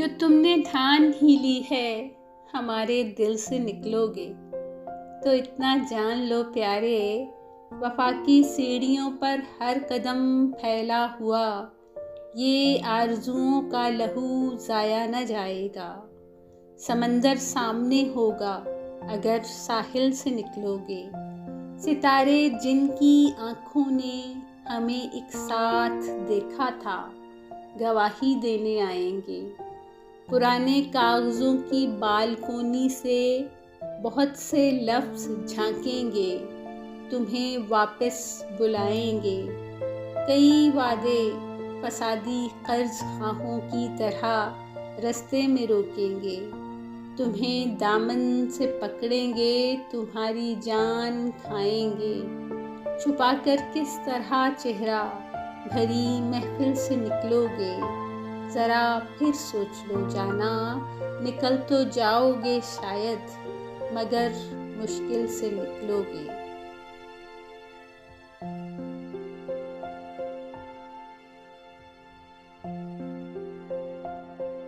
जो तुमने ठान ही ली है हमारे दिल से निकलोगे, तो इतना जान लो प्यारे, वफा की सीढ़ियों पर हर कदम फैला हुआ ये आरज़ुओं का लहू ज़ाया न जाएगा। समंदर सामने होगा अगर साहिल से निकलोगे। सितारे जिनकी आँखों ने हमें एक साथ देखा था, गवाही देने आएंगे। पुराने कागज़ों की बालकोनी से बहुत से लफ्ज़ झांकेंगे, तुम्हें वापस बुलाएंगे। कई वादे फसादी कर्ज खाहों की तरह रास्ते में रोकेंगे, तुम्हें दामन से पकड़ेंगे, तुम्हारी जान खाएंगे। छुपाकर किस तरह चेहरा भरी महफिल से निकलोगे, ज़रा फिर सोच लो जाना। निकल तो जाओगे शायद, मगर मुश्किल से निकलोगे।